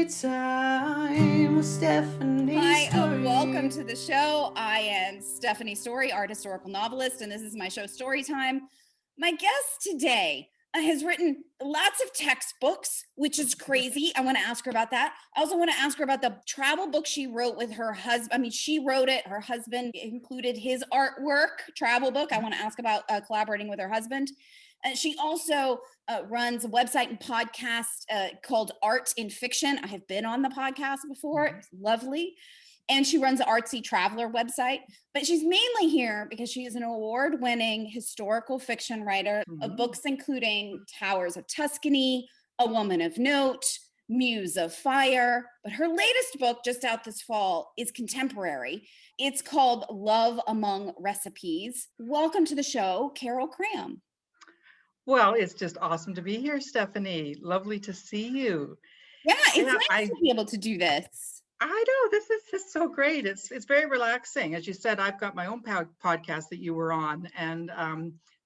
Storytime with Stephanie Hi, Storey. welcome to the show. I am Stephanie Storey, art historical novelist, and this is my show, Storytime. My guest today has written lots of textbooks, which is crazy. I want to ask her about that. I also want to ask her about the travel book she wrote with her husband. I mean, she wrote it. Her husband included his artwork, travel book. I want to ask about collaborating with her husband. She also runs a website and podcast called Art in Fiction. I have been on the podcast before. It's lovely. And she runs the Artsy Traveler website. But she's mainly here because she is an award-winning historical fiction writer of books including Towers of Tuscany, A Woman of Note, Muse of Fire. But her latest book, just out this fall, is contemporary. It's called Love Among Recipes. Welcome to the show, Carol Cram. Well, it's just awesome to be here, Stephanie. Lovely to see you. Yeah, it's nice to be able to do this. I know, this is just so great. It's very relaxing. As you said, I've got my own podcast that you were on, and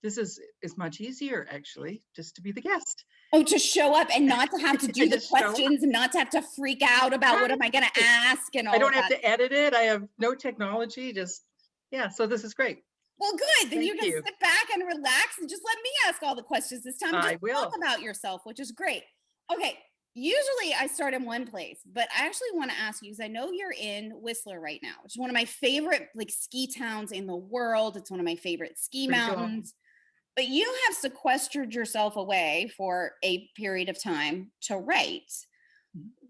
this is much easier, actually, just to be the guest. Oh, to show up and not to have to do the questions and not to have to freak out about what am I going to ask and all that. I don't have to edit it. I have no technology, so this is great. Well, good. Then you can sit back and relax and just let me ask all the questions this time. I will. Talk about yourself, which is great. Okay. Usually I start in one place, but I actually want to ask you, because I know you're in Whistler right now, which is one of my favorite ski towns in the world. It's one of my favorite ski mountains. But you have sequestered yourself away for a period of time to write.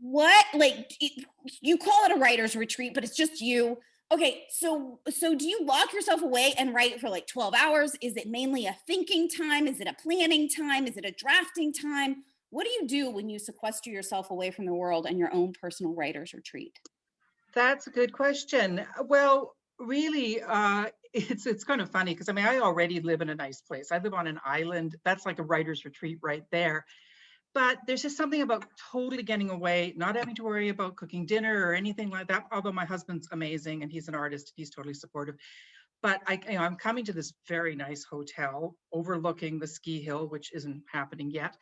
You call it a writer's retreat, but it's just you. Okay, so do you lock yourself away and write for 12 hours? Is it mainly a thinking time? Is it a planning time? Is it a drafting time? What do you do when you sequester yourself away from the world and your own personal writer's retreat? That's a good question. Well, really, it's kind of funny because I already live in a nice place. I live on an island. That's like a writer's retreat right there. But there's just something about totally getting away, not having to worry about cooking dinner or anything like that. Although my husband's amazing and he's an artist, he's totally supportive. But I'm coming to this very nice hotel overlooking the ski hill, which isn't happening yet.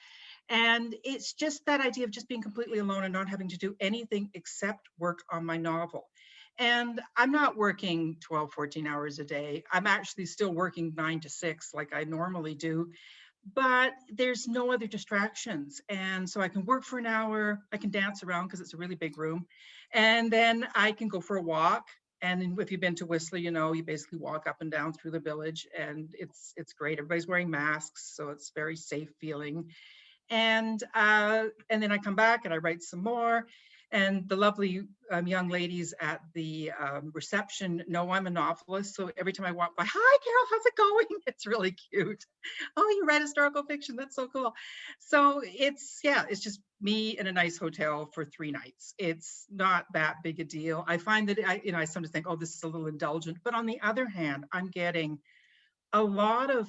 And it's just that idea of just being completely alone and not having to do anything except work on my novel. And I'm not working 12, 14 hours a day. I'm actually still working 9 to 6 like I normally do. But there's no other distractions. And so I can work for an hour, I can dance around because it's a really big room. And then I can go for a walk. And if you've been to Whistler, you basically walk up and down through the village and it's great. Everybody's wearing masks, so it's very safe feeling. And then I come back and I write some more. And the lovely young ladies at the reception know I'm a novelist. So every time I walk by, hi, Carol, how's it going? It's really cute. Oh, you read historical fiction? That's so cool. So it's just me in a nice hotel for 3 nights. It's not that big a deal. I find that I sometimes think, oh, this is a little indulgent. But on the other hand, I'm getting a lot of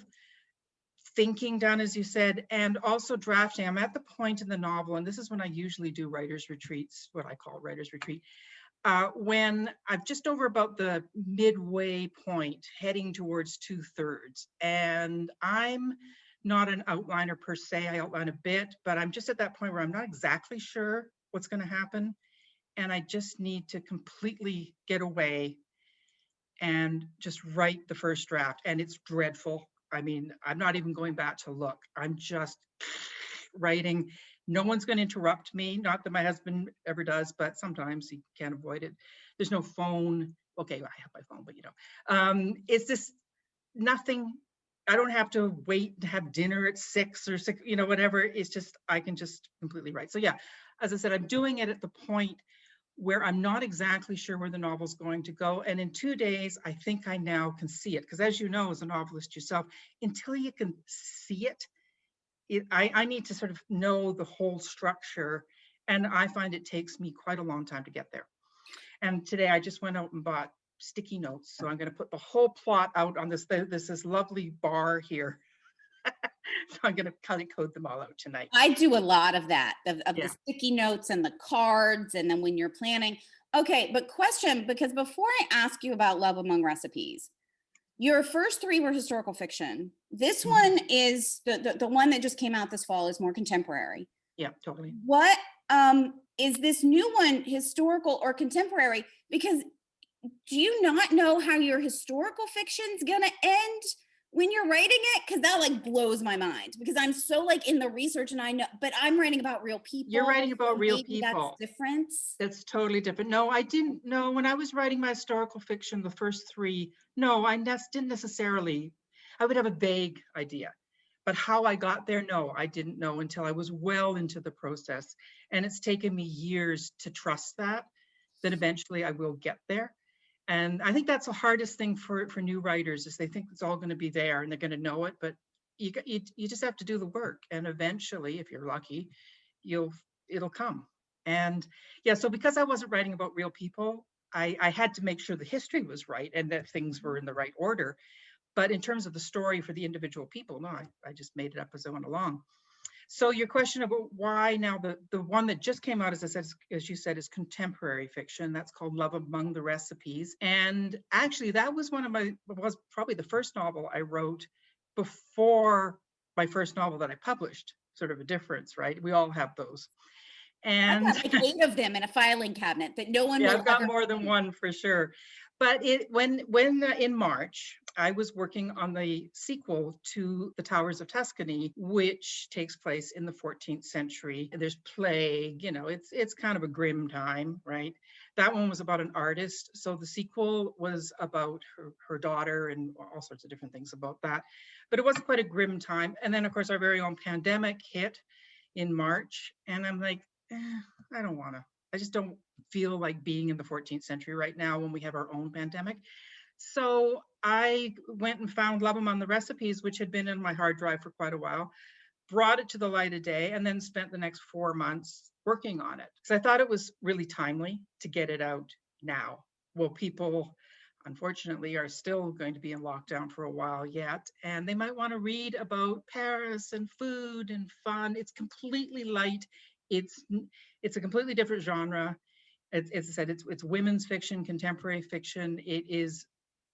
thinking done, as you said, and also drafting. I'm at the point in the novel, and this is when I usually do writer's retreats, what I call writer's retreat, when I'm just over about the midway point, heading towards 2/3. And I'm not an outliner per se. I outline a bit, but I'm just at that point where I'm not exactly sure what's going to happen. And I just need to completely get away and just write the first draft. And it's dreadful. I'm not even going back to look. I'm just writing. No one's going to interrupt me. Not that my husband ever does, but sometimes he can't avoid it. There's no phone. Okay, I have my phone, but it's just nothing. I don't have to wait to have dinner at 6 or 6, whatever. It's just, I can just completely write. So yeah, as I said, I'm doing it at the point where I'm not exactly sure where the novel's going to go. And in 2 days, I think I now can see it. Because as you know, as a novelist yourself, until you can see it, I need to sort of know the whole structure. And I find it takes me quite a long time to get there. And today I just went out and bought sticky notes. So I'm going to put the whole plot out on this lovely bar here. So I'm going to kind of code them all out tonight. I do a lot of that, of the sticky notes and the cards, and then when you're planning. Okay, but question, because before I ask you about Love Among Recipes, your first 3 were historical fiction. This one is, the one that just came out this fall is more contemporary. Yeah, totally. What is this new one historical or contemporary? Because do you not know how your historical fiction's gonna end when you're writing it? Because that like blows my mind, because I'm so like in the research and I know, but I'm writing about real people. You're writing about so real maybe that's people. different. That's totally different. No, I didn't know when I was writing my historical fiction, the first three, no, I didn't necessarily, I would have a vague idea. But how I got there, no, I didn't know until I was well into the process. And it's taken me years to trust that eventually I will get there. And I think that's the hardest thing for new writers, is they think it's all going to be there and they're going to know it, but you just have to do the work, and eventually, if you're lucky, it'll come. And yeah, so because I wasn't writing about real people, I had to make sure the history was right and that things were in the right order. But in terms of the story for the individual people, no, I just made it up as I went along. So your question about why now, the one that just came out, as I said, as you said, is contemporary fiction. That's called Love Among the Recipes. And actually that was was probably the first novel I wrote before my first novel that I published. Sort of a difference, right? We all have those. And I've got like 8 of them in a filing cabinet that no one yeah, will I've got ever more than see. one for sure. But when in March, I was working on the sequel to The Towers of Tuscany, which takes place in the 14th century. There's plague, it's kind of a grim time, right? That one was about an artist. So the sequel was about her daughter and all sorts of different things about that. But it wasn't quite a grim time. And then, of course, our very own pandemic hit in March. And I'm like, I don't want to. I just don't feel like being in the 14th century right now when we have our own pandemic. So I went and found Love Among the Recipes, which had been in my hard drive for quite a while, brought it to the light of day, and then spent the next 4 months working on it. Because I thought it was really timely to get it out now. Well, people, unfortunately, are still going to be in lockdown for a while yet, and they might want to read about Paris and food and fun. It's completely light. It's a completely different genre. As I said, it's women's fiction, contemporary fiction. It is,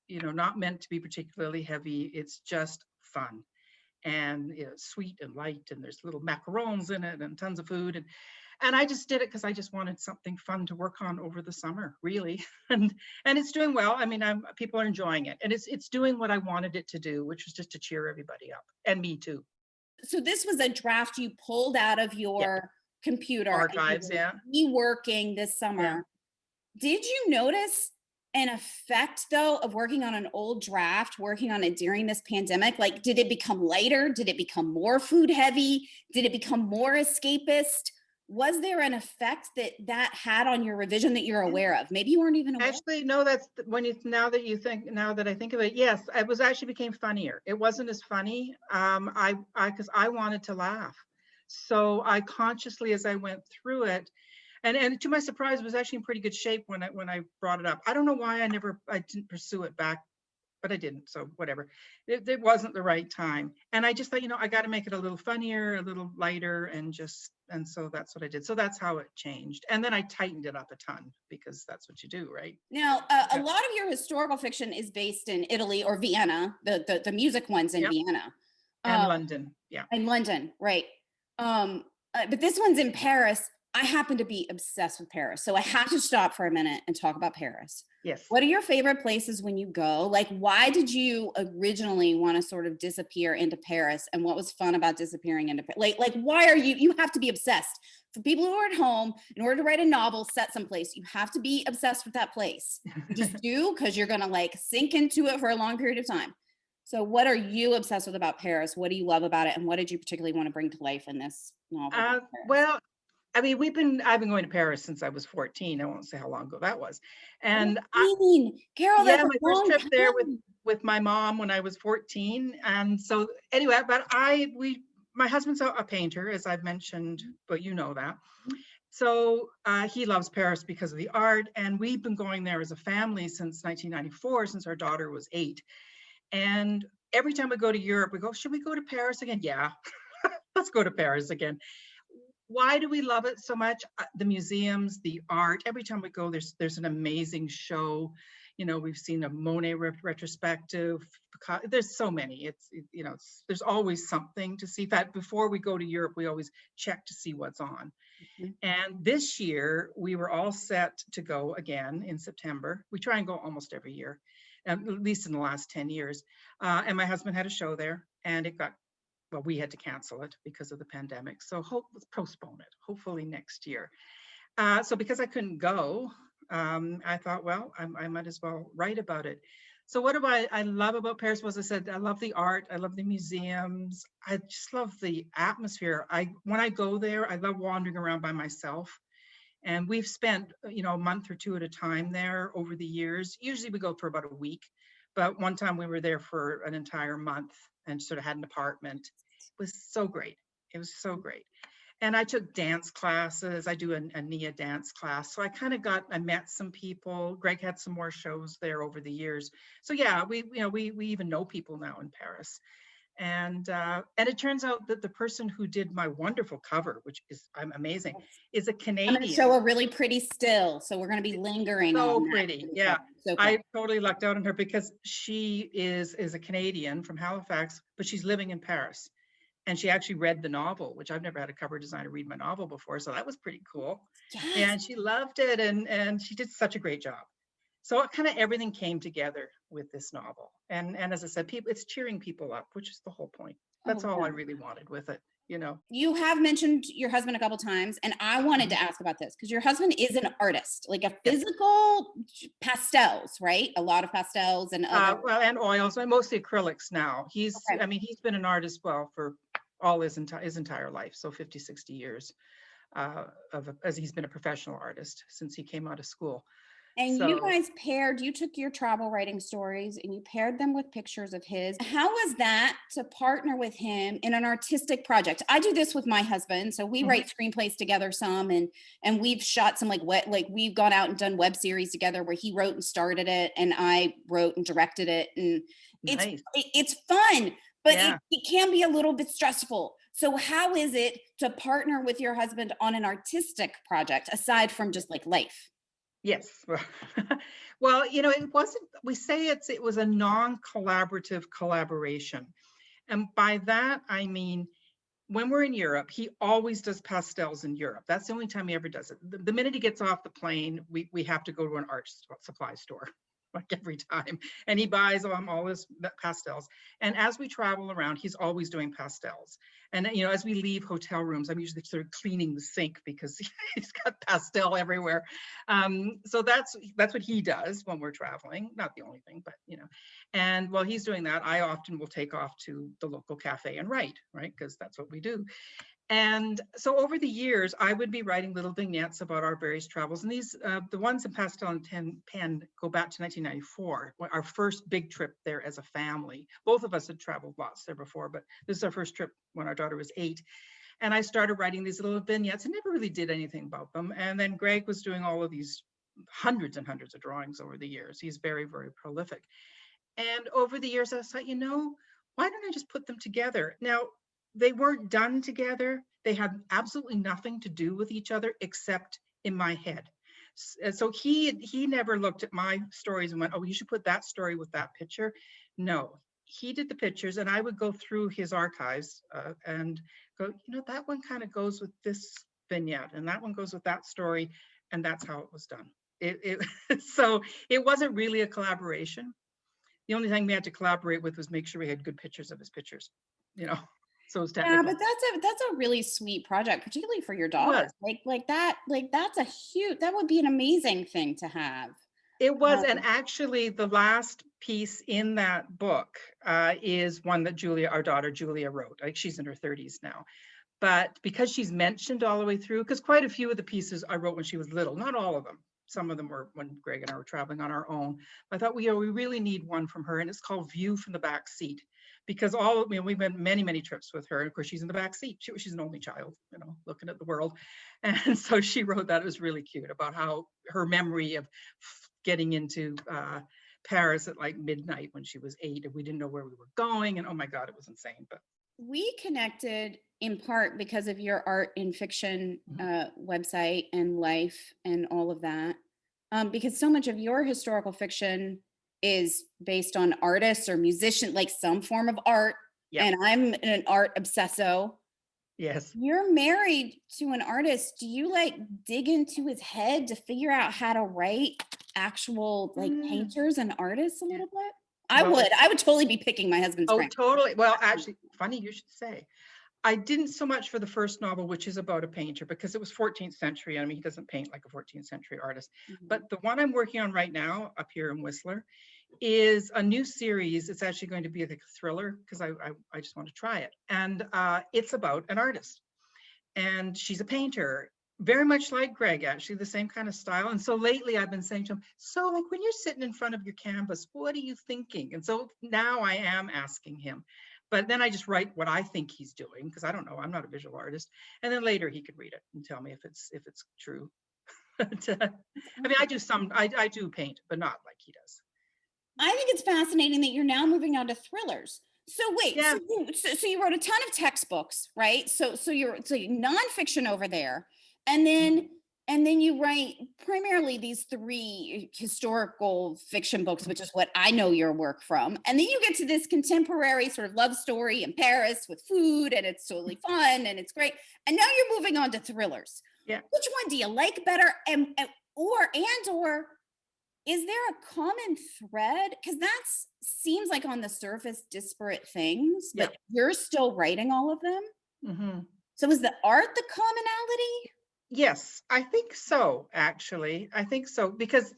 not meant to be particularly heavy. It's just fun and sweet and light, and there's little macarons in it and tons of food. And I just did it because I just wanted something fun to work on over the summer, really. And it's doing well. I mean, people are enjoying it, and it's doing what I wanted it to do, which was just to cheer everybody up, and me too. So this was a draft you pulled out of your computer Archives, and yeah. reworking this summer. Yeah. Did you notice an effect though of working on an old draft, working on it during this pandemic? Like, did it become lighter? Did it become more food heavy? Did it become more escapist? Was there an effect that had on your revision that you're aware of? Maybe you weren't even aware. Actually, no, that's now that I think of it, yes, it was actually became funnier. It wasn't as funny. Because I wanted to laugh. So I consciously, as I went through it, and to my surprise, it was actually in pretty good shape when I brought it up. I don't know why I didn't pursue it back, but I didn't. So whatever, it wasn't the right time. And I just thought, I got to make it a little funnier, a little lighter, and so that's what I did. So that's how it changed. And then I tightened it up a ton, because that's what you do, right? Now, a lot of your historical fiction is based in Italy or Vienna. The music one's in Vienna. And London, yeah. In London, right. But this one's in Paris. I happen to be obsessed with Paris. So I have to stop for a minute and talk about Paris. Yes. What are your favorite places when you go? Like, why did you originally want to sort of disappear into Paris? And what was fun about disappearing into Paris? Like, why are you have to be obsessed. For people who are at home, in order to write a novel set someplace, you have to be obsessed with that place. You just do, because you're going to like sink into it for a long period of time. So what are you obsessed with about Paris? What do you love about it? And what did you particularly want to bring to life in this novel? Well, I mean, I've been going to Paris since I was 14. I won't say how long ago that was. And Carol, my first trip there with my mom when I was 14. And so anyway, but my husband's a painter, as I've mentioned, but you know that. So he loves Paris because of the art. And we've been going there as a family since 1994, since our daughter was 8. And every time we go to Europe, we go, should we go to Paris again? Yeah, let's go to Paris again. Why do we love it so much? The museums, the art. Every time we go, there's an amazing show. We've seen a Monet retrospective. There's so many. There's always something to see. In fact, before we go to Europe, we always check to see what's on. And this year, we were all set to go again in September. We try and go almost every year, at least in the last 10 years. And my husband had a show there, and we had to cancel it because of the pandemic. So let's postpone it, hopefully next year. So because I couldn't go, I thought, well, I might as well write about it. So what do I love about Paris? Was I said, I love the art. I love the museums. I just love the atmosphere. When I go there, I love wandering around by myself. And we've spent, a month or two at a time there over the years. Usually we go for about a week, but one time we were there for an entire month and sort of had an apartment. It was so great. It was so great. And I took dance classes. I do a Nia dance class. So I met some people. Greg had some more shows there over the years. So yeah, we even know people now in Paris. And it turns out that the person who did my wonderful cover, which is amazing, is a Canadian. I'm going to show a really pretty still. So we're going to be lingering on so that. pretty. Yeah. So I totally lucked out on her because she is a Canadian from Halifax, but she's living in Paris. And she actually read the novel, which I've never had a cover designer read my novel before. So that was pretty cool. Yes. And she loved it. And she did such a great job. So kind of everything came together with this novel. And as I said, it's cheering people up, which is the whole point. That's all I really wanted with it. You have mentioned your husband a couple times, and I wanted to ask about this because your husband is an artist, like a physical pastels, right? A lot of pastels and and oils, and mostly acrylics now. He's been an artist for all his entire life, so 50, 60 years as he's been a professional artist since he came out of school. And you guys you took your travel writing stories and you paired them with pictures of his. How was that to partner with him in an artistic project? I do this with my husband. So we write screenplays together some, and we've shot some we've gone out and done web series together where he wrote and started it and I wrote and directed it. And it's fun, but it can be a little bit stressful. So how is it to partner with your husband on an artistic project aside from just like life? Yes. Well, it wasn't, we say it was a non-collaborative collaboration. And by that, I mean, when we're in Europe, he always does pastels in Europe. That's the only time he ever does it. The minute he gets off the plane, we have to go to an art supply store, like every time. And he buys all his pastels. And as we travel around, he's always doing pastels. And, as we leave hotel rooms, I'm usually sort of cleaning the sink because he's got pastel everywhere. So that's what he does when we're traveling. Not the only thing, but, and while he's doing that, I often will take off to the local cafe and write, right? Because that's what we do. And so over the years, I would be writing little vignettes about our various travels. And these, the ones in pastel and pen go back to 1994, our first big trip there as a family. Both of us had traveled lots there before, but this is our first trip when our daughter was 8. And I started writing these little vignettes and never really did anything about them. And then Greg was doing all of these hundreds and hundreds of drawings over the years. He's very, very prolific. And over the years, I thought, why don't I just put them together? Now, they weren't done together. They had absolutely nothing to do with each other except in my head. So he never looked at my stories and went, oh, you should put that story with that picture. No, he did the pictures and I would go through his archives and go, that one kind of goes with this vignette and that one goes with that story. And that's how it was done. So it wasn't really a collaboration. The only thing we had to collaborate with was make sure we had good pictures of his pictures, So it's technical. Yeah, but that's a really sweet project, particularly for your daughter. That would be an amazing thing to have. It was, and actually the last piece in that book is one that our daughter Julia wrote. Like she's in her 30s now. But because she's mentioned all the way through, because quite a few of the pieces I wrote when she was little, not all of them. Some of them were when Greg and I were traveling on our own. I thought, we really need one from her, and it's called View from the Back Seat. Because we've been many, many trips with her. And of course, she's in the back seat. She's an only child, looking at the world. And so she wrote that. It was really cute about how her memory of getting into Paris at like midnight when she was 8 and we didn't know where we were going. And oh my God, it was insane. But we connected in part because of your art in fiction website and life and all of that. because so much of your historical fiction is based on artists or musician, like some form of art. Yep. And I'm an art obsesso. Yes. You're married to an artist. Do you like dig into his head to figure out how to write actual like painters and artists a little bit? I would totally be picking my husband's brain. Totally. Well, actually, funny you should say. I didn't so much for the first novel, which is about a painter, because it was 14th century. I mean, he doesn't paint like a 14th century artist. But the one I'm working on right now up here in Whistler is a new series. It's actually going to be like a thriller, because I just want to try it. And it's about an artist. And she's a painter, very much like Greg, actually, the same kind of style. And so lately I've been saying to him, so like when you're sitting in front of your canvas, what are you thinking? And so now I am asking him. But then I just write what I think he's doing, because I don't know, I'm not a visual artist. And then later he could read it and tell me if it's true. But, I mean, I do paint, but not like he does. I think it's fascinating that you're now moving on to thrillers. So wait, Yeah. so you wrote a ton of textbooks, right? So you're nonfiction over there, and then you write primarily these 3 historical fiction books, which is what I know your work from. And then you get to this contemporary sort of love story in Paris with food, and it's totally fun and it's great. And now you're moving on to thrillers. Yeah. Which one do you like better? Or is there a common thread? Because that seems like on the surface disparate things, but you're still writing all of them. So is the art the commonality? Yes, I think so, actually. I think so, because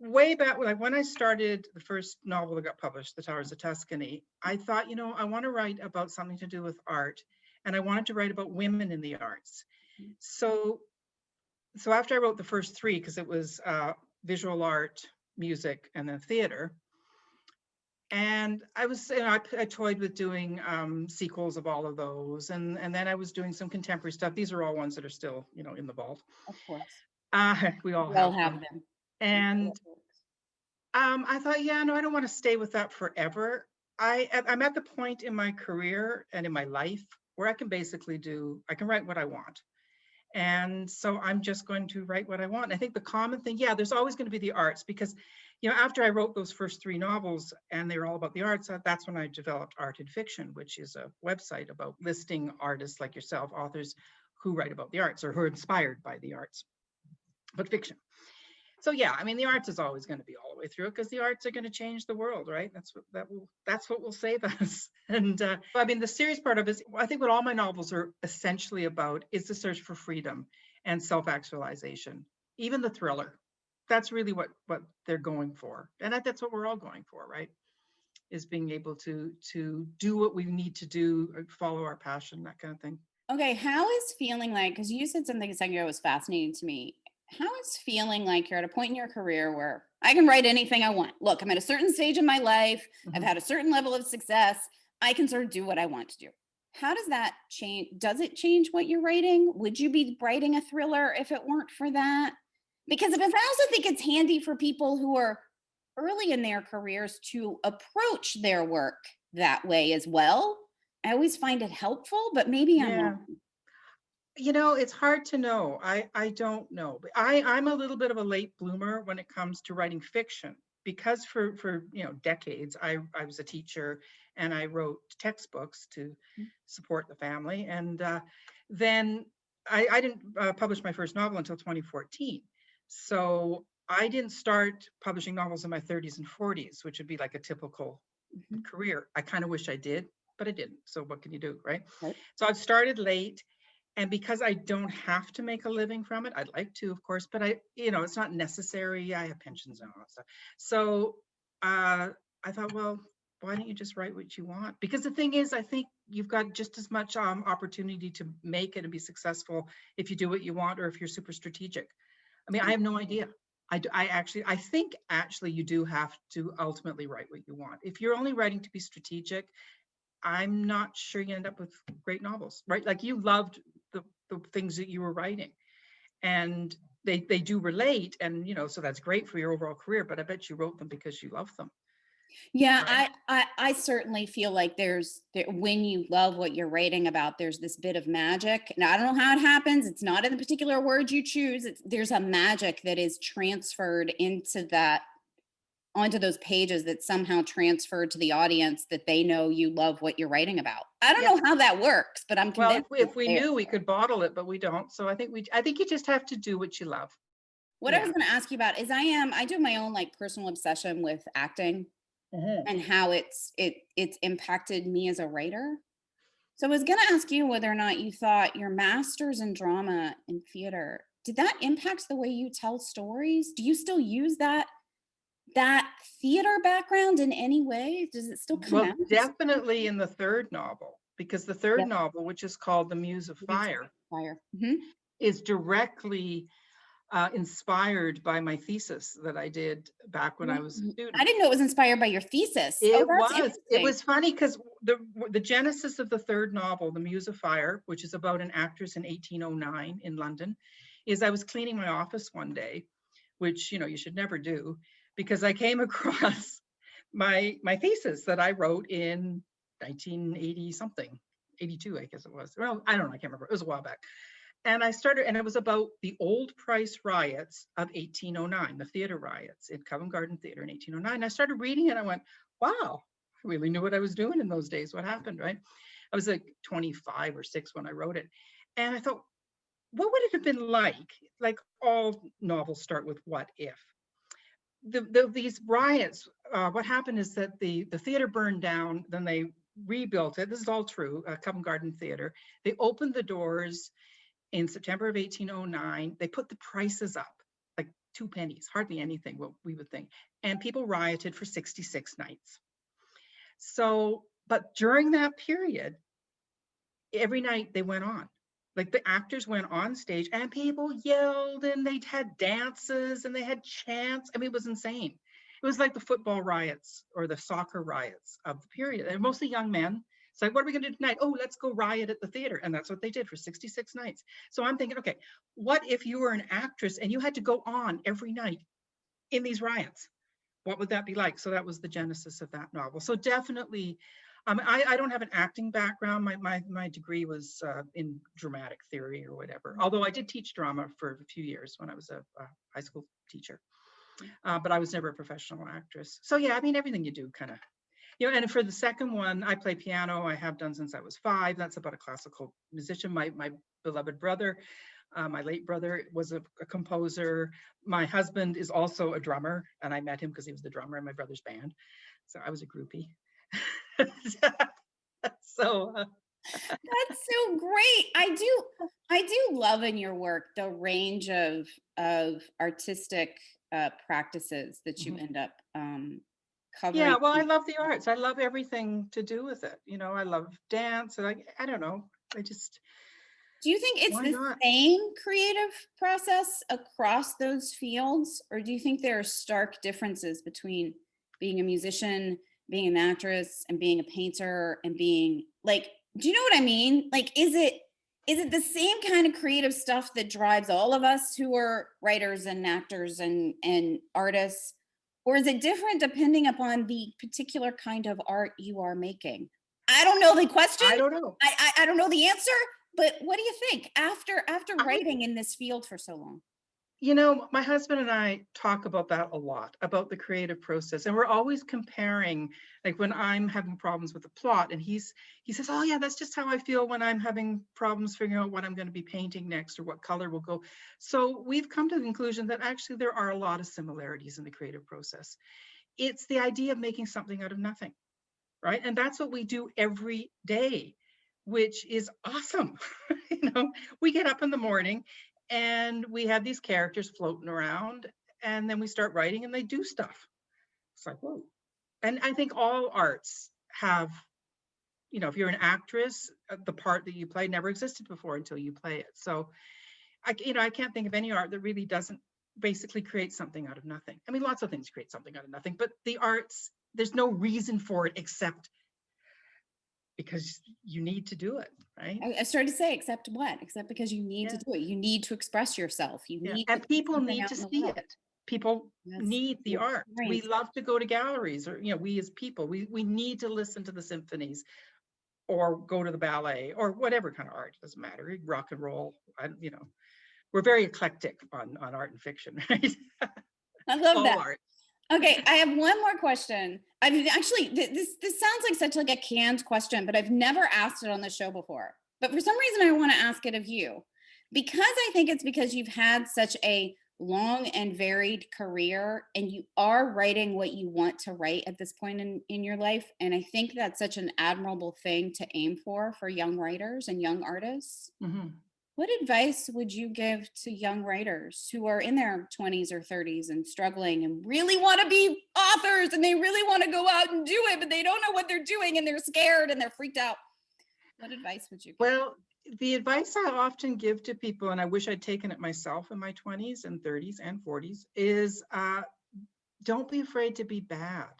way back, like when I started the first novel that got published, The Towers of Tuscany, I thought, I want to write about something to do with art, and I wanted to write about women in the arts. So after I wrote the first 3, because it was visual art, music, and then theater, and I was, I toyed with doing sequels of all of those, and then I was doing some contemporary stuff. These are all ones that are still, in the vault. Of course. We all have them. And I thought, no, I don't want to stay with that forever. I'm at the point in my career and in my life where I can write what I want. And so I'm just going to write what I want. I think the common thing, there's always going to be the arts, because, after I wrote those first 3 novels and they were all about the arts, that's when I developed Art in Fiction, which is a website about listing artists like yourself, authors who write about the arts or who are inspired by the arts, but fiction. So I mean, the arts is always going to be all the way through, because the arts are going to change the world, right? That's what will save us. And I mean, the serious part of it is, I think what all my novels are essentially about is the search for freedom and self-actualization. Even the thriller, that's really what they're going for, and that's what we're all going for, right? Is being able to do what we need to do, follow our passion, that kind of thing. Okay, how is feeling like? Because you said something a second ago was fascinating to me. How is feeling like you're at a point in your career where I can write anything I want? Look, I'm at a certain stage in my life. I've had a certain level of success. I can sort of do what I want to do. How does that change? Does it change what you're writing? Would you be writing a thriller if it weren't for that? Because I also think it's handy for people who are early in their careers to approach their work that way as well. I always find it helpful, but maybe I'm wrong. It's hard to know. I don't know. But I'm a little bit of a late bloomer when it comes to writing fiction, because for decades I was a teacher and I wrote textbooks to support the family. And then I didn't publish my first novel until 2014. So I didn't start publishing novels in my 30s and 40s, which would be like a typical career. I kind of wish I did, but I didn't. So what can you do, right? So I've started late. And because I don't have to make a living from it, I'd like to, of course, but it's not necessary. I have pensions and all that stuff. So I thought, well, why don't you just write what you want? Because the thing is, I think you've got just as much opportunity to make it and be successful if you do what you want, or if you're super strategic. I mean, I have no idea. I think you do have to ultimately write what you want. If you're only writing to be strategic, I'm not sure you end up with great novels, right? Like, you loved the things that you were writing, and they do relate, and so that's great for your overall career, but I bet you wrote them because you love them. Yeah, right? I certainly feel like when you love what you're writing about, there's this bit of magic. And I don't know how it happens. It's not in the particular words you choose. There's a magic that is transferred into that onto those pages that somehow transferred to the audience that they know you love what you're writing about. I don't Yeah. know how that works, but I'm Well, convinced if it's we there. knew, we could bottle it, but we don't. So I think you just have to do what you love. What I was Yeah. going to ask you about is I do my own like personal obsession with acting Mhm. and how it's impacted me as a writer. So I was going to ask you whether or not you thought your master's in drama and theater, did that impact the way you tell stories? Do you still use that theater background in any way? Does it still come Well, out? definitely in the third novel, because the third Yep. novel, which is called The Muse of Muse of Fire, Fire. Mhm. is directly inspired by my thesis that I did back when I was a I student. didn't know it was inspired by your thesis. Oh, It that's was. It interesting. was funny because the genesis of the third novel, The Muse of Fire, which is about an actress in 1809 in London, is I was cleaning my office one day, which you should never do, because I came across my thesis that I wrote in 1980 something, 82, I guess it was. Well, I don't know, I can't remember. It was a while back. And I started, and it was about the old price riots of 1809, the theater riots in Covent Garden Theater in 1809. I started reading it. I went, wow, I really knew what I was doing in those days. What happened, right? I was like 25 or 6 when I wrote it. And I thought, what would it have been like? Like all novels start with what if. These riots, what happened is that the theater burned down, then they rebuilt it. This is all true, Covent Garden Theater. They opened the doors in September of 1809. They put the prices up, like 2 pennies, hardly anything, what we would think. And people rioted for 66 nights. So, but during that period, every night they went on. Like the actors went on stage and people yelled and they had dances and they had chants. I mean, it was insane. It was like the football riots or the soccer riots of the period. They're mostly young men. It's like, what are we going to do tonight? Oh, let's go riot at the theater. And that's what they did for 66 nights. So I'm thinking, okay, what if you were an actress and you had to go on every night in these riots? What would that be like? So that was the genesis of that novel. So definitely, I don't have an acting background. My degree was in dramatic theory or whatever. Although I did teach drama for a few years when I was a high school teacher, but I was never a professional actress. So yeah, I mean, everything you do kind of, and for the second one, I play piano. I have done since I was 5. That's about a classical musician. My beloved brother, my late brother, was a composer. My husband is also a drummer, and I met him because he was the drummer in my brother's band. So I was a groupie. so That's so great. I do love in your work the range of artistic practices that you Mhm. end up covering. Yeah, well, I love the arts. I love everything to do with it. I love dance. And I don't know. I just, Do you think it's why the not? same creative process across those fields, or do you think there are stark differences between being a musician, being an actress, and being a painter, and being like, do you know what I mean? Like, is it the same kind of creative stuff that drives all of us who are writers and actors and artists, or is it different depending upon the particular kind of art you are making? I don't know the question. I don't know. I don't know the answer, but what do you think after I writing in this field for so long? My husband and I talk about that a lot, about the creative process. And we're always comparing, like when I'm having problems with the plot, and he says, oh yeah, that's just how I feel when I'm having problems figuring out what I'm going to be painting next or what color will go. So we've come to the conclusion that actually there are a lot of similarities in the creative process. It's the idea of making something out of nothing, right? And that's what we do every day, which is awesome. We get up in the morning and we have these characters floating around, and then we start writing and they do stuff. It's like, whoa. And I think all arts have, if you're an actress, the part that you play never existed before until you play it. So I can't think of any art that really doesn't basically create something out of nothing. I mean, lots of things create something out of nothing, but the arts, there's no reason for it except because you need to do it, right? I started to say, except what? Except because you need to Yeah. do it. You need to express yourself. You Yeah. need to And put people something need out to in the see world. it. people That's need the good art. We point. love to go to galleries, or, you know, we as people, we need to listen to the symphonies or go to the ballet or whatever kind of art, doesn't matter, rock and roll. You know, we're very eclectic on art and fiction, right? I love All that. art. Okay, I have one more question. I've actually this sounds like such like a canned question, but I've never asked it on the show before. But for some reason, I want to ask it of you, because I think it's because you've had such a long and varied career, and you are writing what you want to write at this point in your life. And I think that's such an admirable thing to aim for young writers and young artists. Mhm. What advice would you give to young writers who are in their 20s or 30s and struggling and really want to be authors, and they really want to go out and do it, but they don't know what they're doing and they're scared and they're freaked out? What advice would you give? Well, the advice I often give to people, and I wish I'd taken it myself in my 20s and 30s and 40s, is don't be afraid to be bad.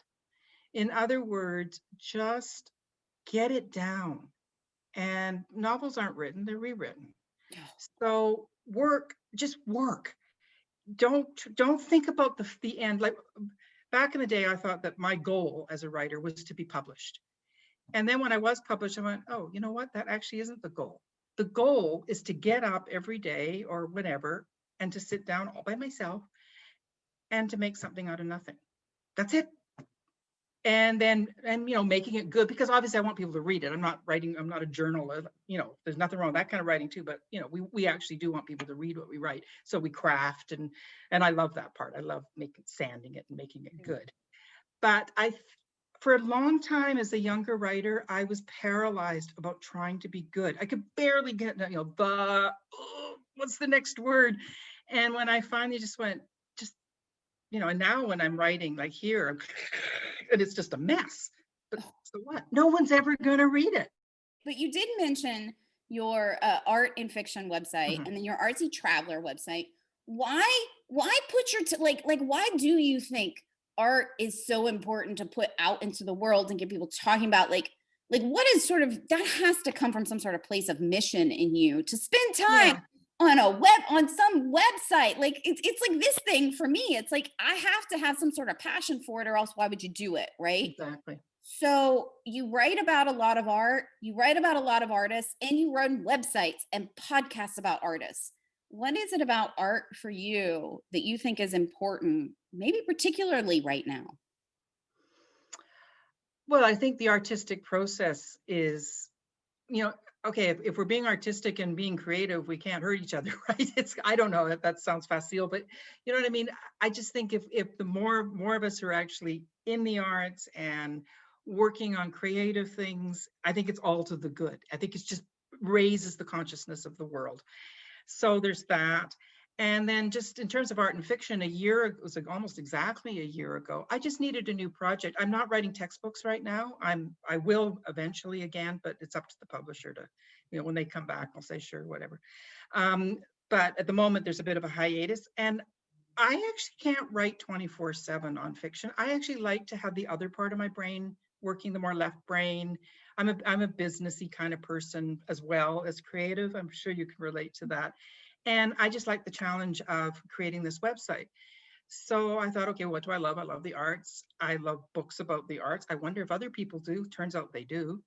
In other words, just get it down. And novels aren't written, they're rewritten. So just work. Don't think about the end. Like back in the day, I thought that my goal as a writer was to be published. And then when I was published, I went, oh, you know what? That actually isn't the goal. The goal is to get up every day or whatever and to sit down all by myself and to make something out of nothing. That's it. And then, you know, making it good, because obviously I want people to read it. I'm not a journalist, you know, there's nothing wrong with that kind of writing too, but you know, we actually do want people to read what we write. So we craft, and I love that part. I love sanding it and making it good. But for a long time as a younger writer, I was paralyzed about trying to be good. I could barely get, you know, what's the next word? And when I finally just went, you know, and now when I'm writing like here, and it's just a mess. But so what? No one's ever going to read it. But you did mention your art and fiction website, and then your artsy traveler website. Why put your like why do you think art is so important to put out into the world and get people talking about? Like what is sort of, that has to come from some sort of place of mission in you to spend time on some website. Like it's like this thing for me, it's like I have to have some sort of passion for it, or else why would you do it, right? Exactly. So you write about a lot of art, you write about a lot of artists, and you run websites and podcasts about artists. What is it about art for you that you think is important, maybe particularly right now? Well, I think the artistic process is, you know, okay, if we're being artistic and being creative, we can't hurt each other, right? I don't know, that sounds facile, but you know what I mean? I just think if the more of us are actually in the arts and working on creative things, I think it's all to the good. I think it's just raises the consciousness of the world. So there's that. And then just in terms of art and fiction, it was like almost exactly a year ago, I just needed a new project. I'm not writing textbooks right now. I will eventually again, but it's up to the publisher to, you know, when they come back, I'll say, sure, whatever. But at the moment, there's a bit of a hiatus. And I actually can't write 24/7 on fiction. I actually like to have the other part of my brain working, the more left brain. I'm a businessy kind of person as well as creative. I'm sure you can relate to that. And I just like the challenge of creating this website. So I thought, okay, what do I love? I love the arts. I love books about the arts. I wonder if other people do. Turns out they do.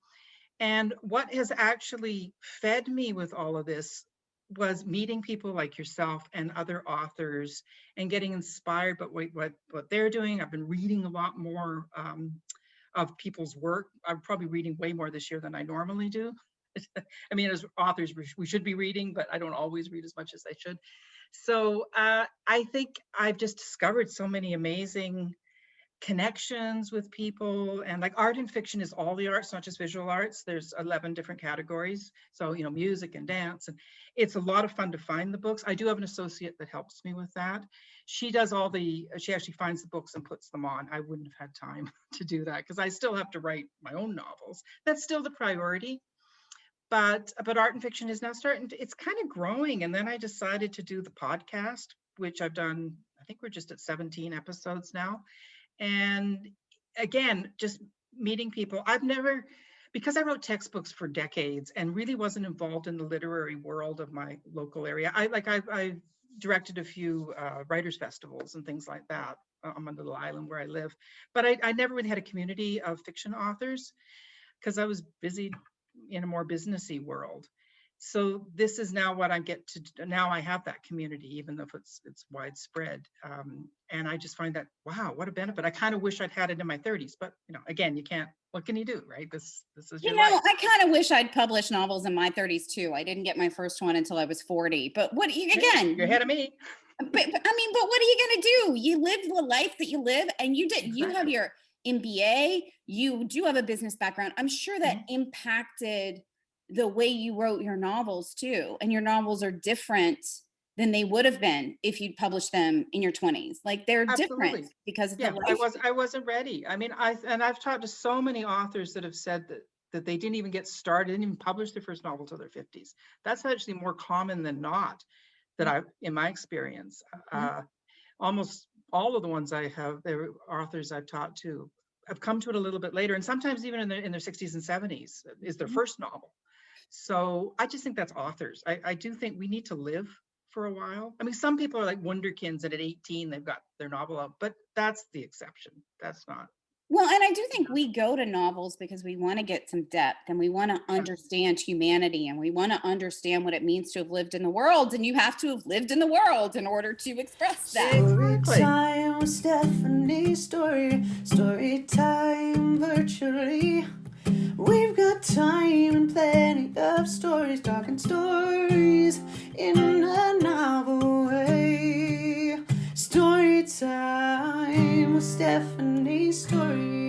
And what has actually fed me with all of this was meeting people like yourself and other authors and getting inspired by what they're doing. I've been reading a lot more of people's work. I'm probably reading way more this year than I normally do. I mean, as authors, we should be reading, but I don't always read as much as I should. So I think I've just discovered so many amazing connections with people. And like art and fiction is all the arts, not just visual arts. There's 11 different categories. So, you know, music and dance. And it's a lot of fun to find the books. I do have an associate that helps me with that. She does she actually finds the books and puts them on. I wouldn't have had time to do that because I still have to write my own novels. That's still the priority. But art and fiction is now it's kind of growing. And then I decided to do the podcast, which I've done, I think we're just at 17 episodes now. And again, just meeting people. Because I wrote textbooks for decades and really wasn't involved in the literary world of my local area. I've directed a few writers festivals and things like that on my little island where I live. But I never really had a community of fiction authors because I was busy in a more businessy world. So this is now what I get to now. I have that community, even though it's widespread, and I just find that, wow, what a benefit. I kind of wish I'd had it in my 30s, but again, you can't. What can you do, right? This is your life. I kind of wish I'd published novels in my 30s too. I didn't get my first one until I was 40. But what again? You're ahead of me. But what are you gonna do? You live the life that you live, and you did. You have your MBA. You do have a business background. I'm sure that impacted the way you wrote your novels too. And your novels are different than they would have been if you'd published them in your 20s. Like they're different because of the life. I wasn't ready. I mean, I've talked to so many authors that have said that they didn't even get started, didn't even publish their first novel till their 50s. That's actually more common than not, in my experience. Almost all of the ones I have, they're authors I've talked to, have come to it a little bit later, and sometimes even in their 60s and 70s is their first novel. So I just think that's authors. I do think we need to live for a while. I mean, some people are like wonderkins, and at 18 they've got their novel out, but that's the exception. That's not. Well, and I do think we go to novels because we want to get some depth, and we want to understand humanity, and we want to understand what it means to have lived in the world, and you have to have lived in the world in order to express that. Story time with Stephanie, story time virtually. We've got time and plenty of stories, talking stories in a novel way. Story time with Stephanie, story.